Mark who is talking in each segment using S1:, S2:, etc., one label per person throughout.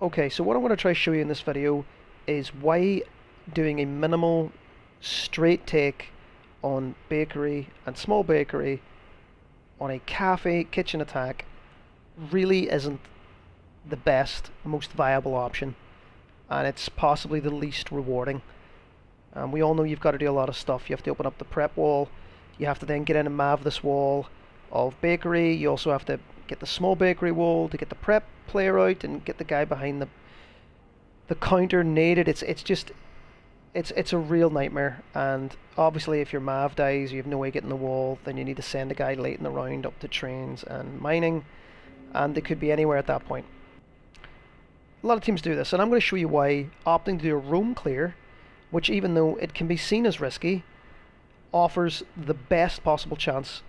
S1: Okay, so what I'm going to try to show you in this video is why doing a minimal straight take on bakery and small bakery on a cafe kitchen attack really isn't the best, most viable option, and it's possibly the least rewarding. We all know you've got to do a lot of stuff. You have to open up the prep wall, you have to then get in and mav this wall of bakery, you also have to get the small bakery wall to get the prep player out and get the guy behind the counter naded. It's a real nightmare, and obviously if your mav dies, you have no way of getting the wall, then you need to send a guy late in the round up to trains and mining, and they could be anywhere at that point. A lot of teams do this, and I'm going to show you why opting to do a roam clear, which even though it can be seen as risky, offers the best possible chance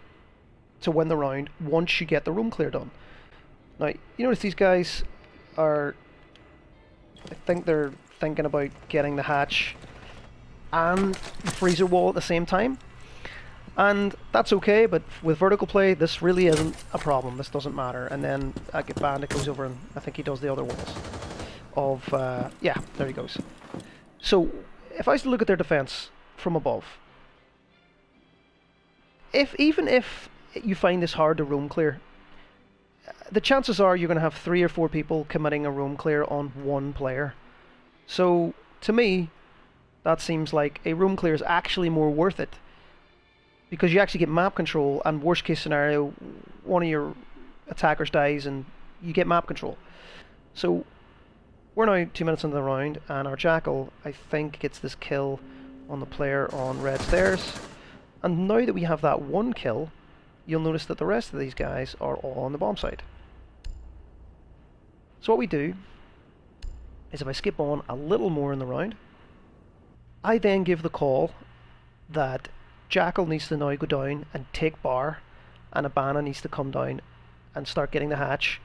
S1: to win the round once you get the room clear done. Now, you notice these guys are, I think they're thinking about getting the hatch and the freezer wall at the same time. And that's okay, but with vertical play, this really isn't a problem. This doesn't matter. And then I get Bandit goes over and I think he does the other walls. Yeah, there he goes. So, if I was to look at their defense from above, even if you find this hard to roam clear, the chances are you're going to have 3 or 4 people committing a roam clear on one player. So, to me, that seems like a roam clear is actually more worth it, because you actually get map control, and worst case scenario, one of your attackers dies and you get map control. So, we're now 2 minutes into the round, and our Jackal, I think, gets this kill on the player on red stairs. And now that we have that one kill, you'll notice that the rest of these guys are all on the bomb site. So what we do is, if I skip on a little more in the round, I then give the call that Jackal needs to now go down and take bar, and Abana needs to come down and start getting the hatch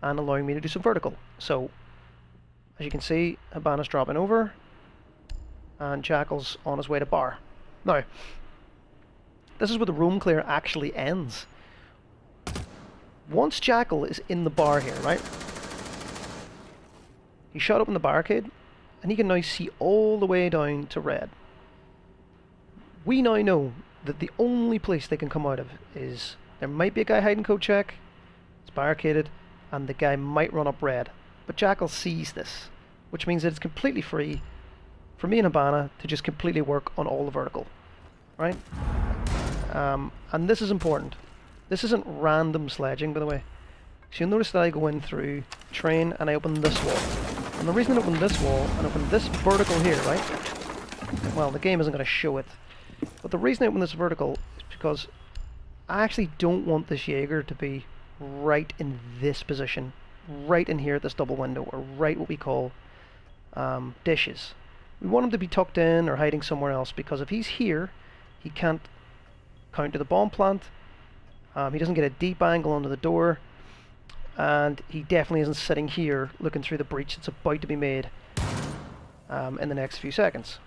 S1: and allowing me to do some vertical. So, as you can see, Habana's dropping over, and Jackal's on his way to bar. Now, this is where the roam clear actually ends. Once Jackal is in the bar here, right? He shot open the barricade, and he can now see all the way down to red. We now know that the only place they can come out of is, there might be a guy hiding code check, it's barricaded, and the guy might run up red. But Jackal sees this, which means that it's completely free for me and Habana to just completely work on all the vertical, right? And this is important. This isn't random sledging, by the way. So you'll notice that I go in through train and I open this wall. And the reason I open this wall and open this vertical here, right? Well, the game isn't going to show it. But the reason I open this vertical is because I actually don't want this Jaeger to be right in this position, right in here at this double window, or right what we call dishes. We want him to be tucked in or hiding somewhere else, because if he's here, he can't counter the bomb plant, he doesn't get a deep angle onto the door, and he definitely isn't sitting here looking through the breach that's about to be made in the next few seconds.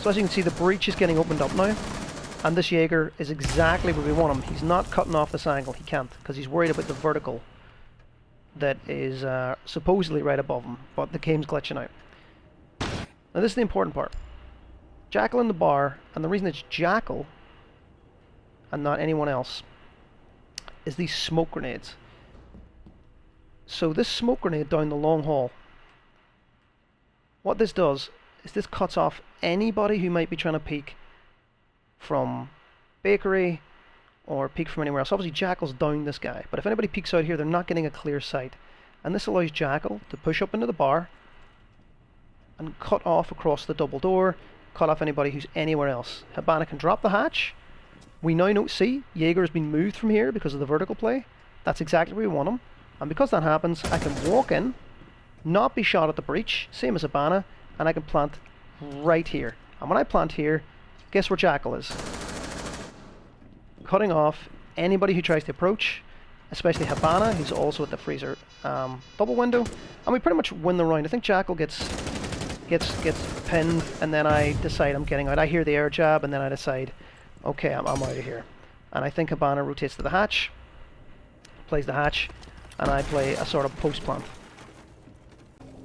S1: So as you can see, the breach is getting opened up now, and this Jaeger is exactly where we want him. He's not cutting off this angle, he can't, because he's worried about the vertical that is supposedly right above him, but the game's glitching out. Now this is the important part. Jackal in the bar, and the reason it's Jackal and not anyone else is these smoke grenades. So this smoke grenade down the long hall, what this does is this cuts off anybody who might be trying to peek from bakery or peek from anywhere else. Obviously Jackal's down this guy, but if anybody peeks out here, they're not getting a clear sight. And this allows Jackal to push up into the bar and cut off across the double door, cut off anybody who's anywhere else. Habana can drop the hatch. We now know, see, Jaeger has been moved from here because of the vertical play. That's exactly where we want him. And because that happens, I can walk in, not be shot at the breach, same as Habana, and I can plant right here. And when I plant here, guess where Jackal is? Cutting off anybody who tries to approach, especially Habana, who's also at the freezer double window, and we pretty much win the round. I think Jackal gets pinned, and then I decide I'm getting out. I hear the air jab, and then I decide, okay, I'm out of here. And I think Habana rotates to the hatch, plays the hatch, and I play a sort of post plant.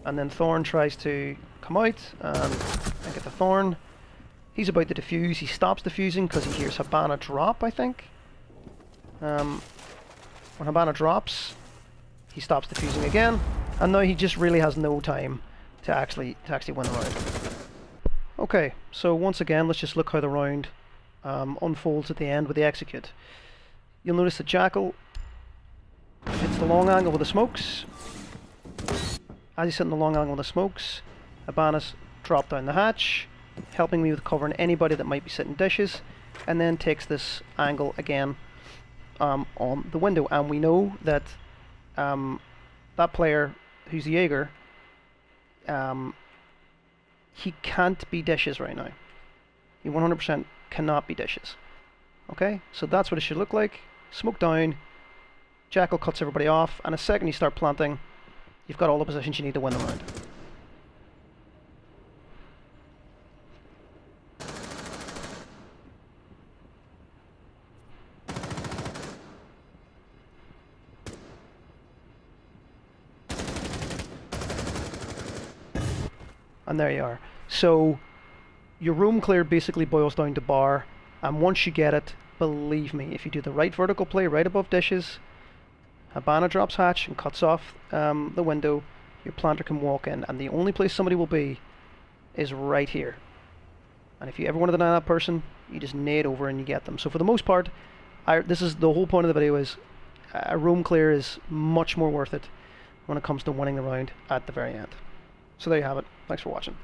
S1: And then Thorn tries to come out and I get the Thorn. He's about to defuse. He stops defusing because he hears Habana drop, I think. When Habana drops, he stops defusing again, and now he just really has no time to actually win the round. Okay, so once again, let's just look how the round unfolds at the end with the execute. You'll notice that Jackal hits the long angle with the smokes. As he's hitting the long angle with the smokes, Habana's dropped down the hatch, helping me with covering anybody that might be sitting dishes, and then takes this angle again on the window. And we know that that player, who's the Jaeger, he can't be dishes right now. He 100% cannot be dishes. Okay, so that's what it should look like. Smoke down, Jackal cuts everybody off, and the second you start planting, you've got all the positions you need to win the round. And there you are. So your room clear basically boils down to bar, and once you get it, believe me, if you do the right vertical play right above dishes, Habana drops hatch and cuts off the window, your planter can walk in, and the only place somebody will be is right here. And if you ever want to deny that person, you just nade over and you get them. So for the most part, this is the whole point of the video, is a room clear is much more worth it when it comes to winning the round at the very end. So there you have it. Thanks for watching.